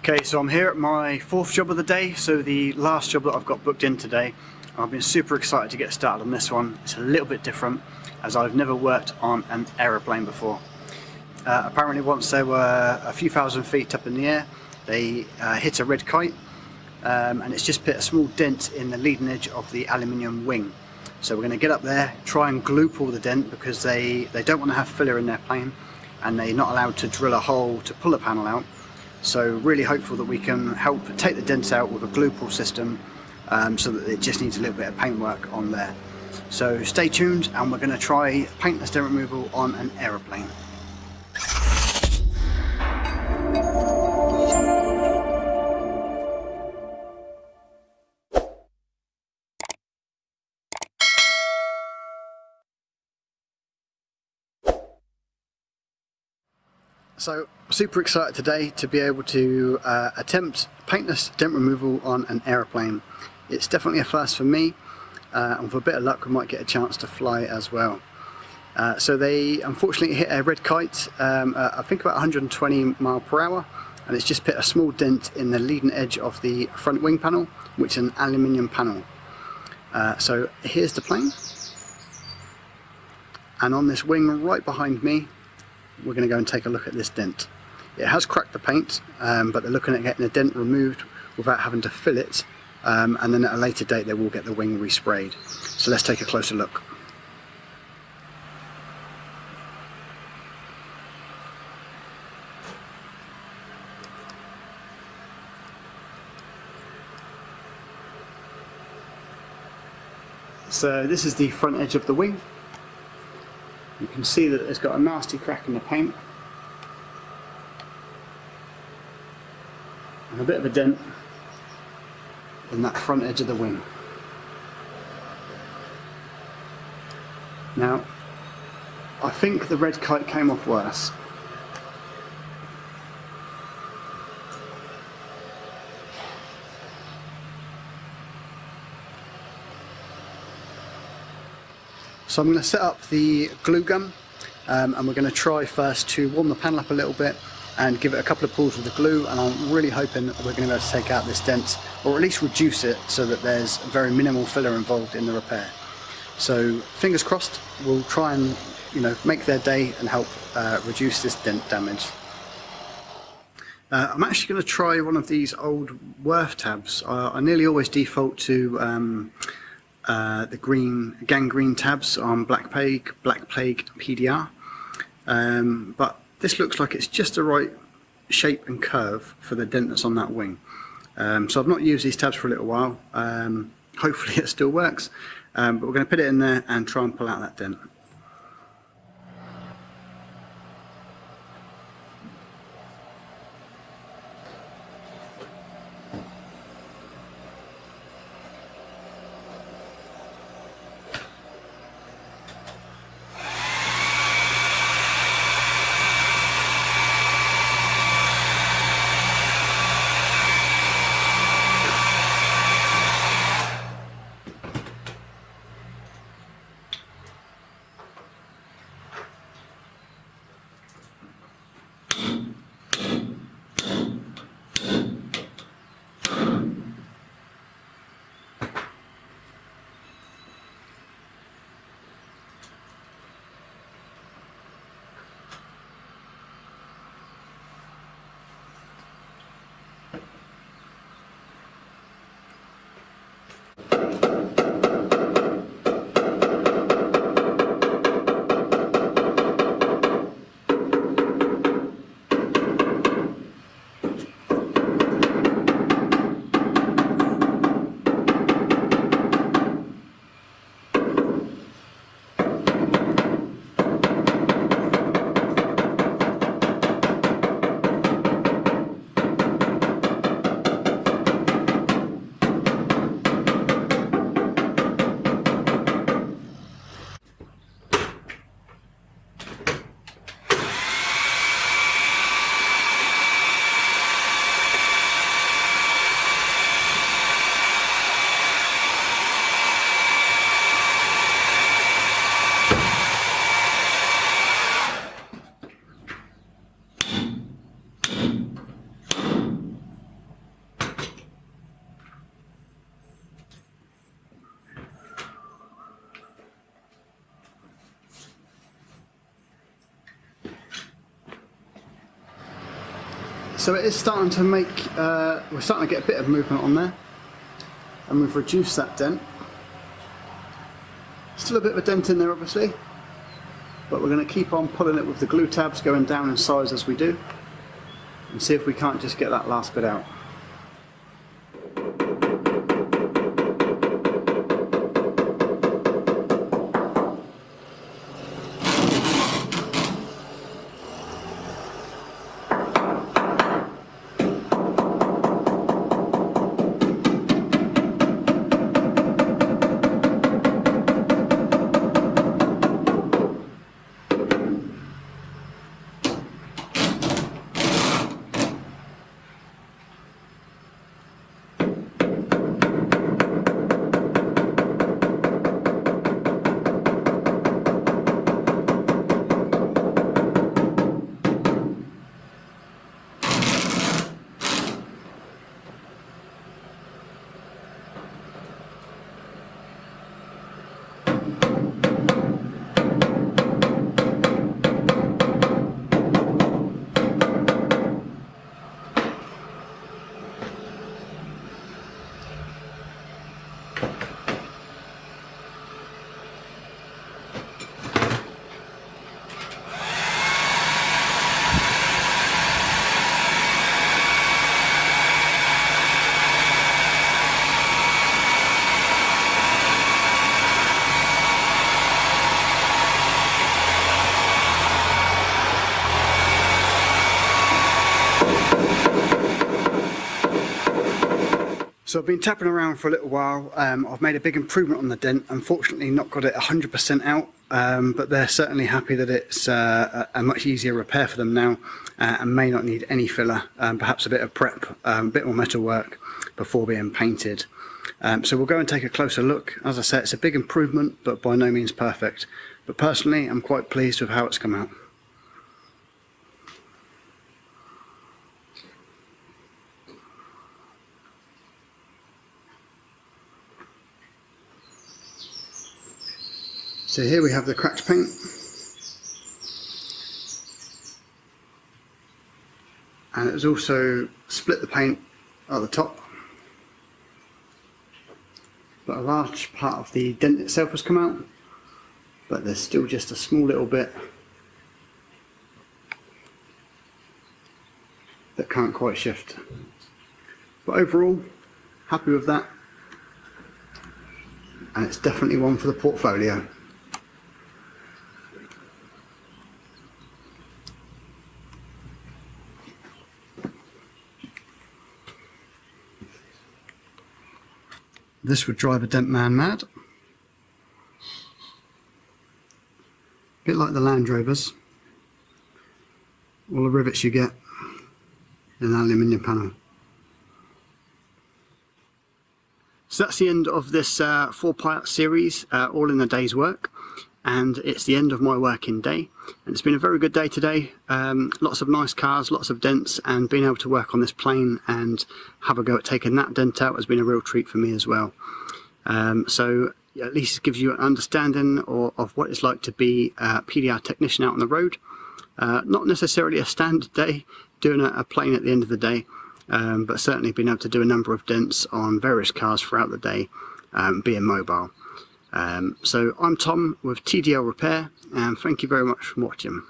Okay, so I'm here at my fourth job of the day, so the last job that I've got booked in today. I've been super excited to get started on this one. It's a little bit different as I've never worked on an aeroplane before. Apparently once they were a few thousand feet up in the air, they hit a red kite and it's just put a small dent in the leading edge of the aluminium wing. So we're going to get up there, try and glue pull the dent because they don't want to have filler in their plane and they're not allowed to drill a hole to pull the panel out. So really hopeful that we can help take the dents out with a glue pull system so that it just needs a little bit of paintwork on there. So stay tuned and we're going to try paintless dent removal on an aeroplane. So super excited today to be able to attempt paintless dent removal on an aeroplane. It's definitely a first for me and with a bit of luck we might get a chance to fly as well. So they unfortunately hit a red kite, I think about 120 miles per hour, and it's just put a small dent in the leading edge of the front wing panel, which is an aluminium panel. So here's the plane, and on this wing right behind me we're going to go and take a look at this dent. It has cracked the paint, but they're looking at getting the dent removed without having to fill it, and then at a later date they will get the wing resprayed. So let's take a closer look. So this is the front edge of the wing. You can see that it's got a nasty crack in the paint and a bit of a dent in that front edge of the wing. Now, I think the red kite came off worse. So I'm going to set up the glue gun and we're going to try first to warm the panel up a little bit and give it a couple of pulls with the glue, and I'm really hoping that we're going to be able to take out this dent or at least reduce it so that there's very minimal filler involved in the repair. So fingers crossed, we'll try and make their day and help reduce this dent damage. I'm actually going to try one of these old Worth tabs. I nearly always default to the gangrene tabs on Black Plague PDR, but this looks like it's just the right shape and curve for the dent that's on that wing. So I've not used these tabs for a little while. Hopefully it still works, but we're going to put it in there and try and pull out that dent. So it is starting to make, we're starting to get a bit of movement on there, and we've reduced that dent. Still a bit of a dent in there obviously, but we're going to keep on pulling it with the glue tabs, going down in size as we do, and see if we can't just get that last bit out. So I've been tapping around for a little while. I've made a big improvement on the dent. Unfortunately not got it 100% out, but they're certainly happy that it's a much easier repair for them now, and may not need any filler, perhaps a bit of prep, a bit more metal work before being painted. So we'll go and take a closer look. As I said, it's a big improvement, but by no means perfect. But personally, I'm quite pleased with how it's come out. So here we have the cracked paint, and it was also split the paint at the top, but a large part of the dent itself has come out, but there's still just a small little bit that can't quite shift. But overall, happy with that, and it's definitely one for the portfolio. This would drive a dent man mad. A bit like the Land Rovers. All the rivets you get in an aluminium panel. So that's the end of this 4-part series, all in a day's work. And it's the end of my working day, and it's been a very good day today. Lots of nice cars, lots of dents, and being able to work on this plane and have a go at taking that dent out has been a real treat for me as well. So at least it gives you an understanding of what it's like to be a PDR technician out on the road. Not necessarily a standard day doing a plane at the end of the day, but certainly being able to do a number of dents on various cars throughout the day, being mobile. So I'm Tom with TDL Repair, and thank you very much for watching.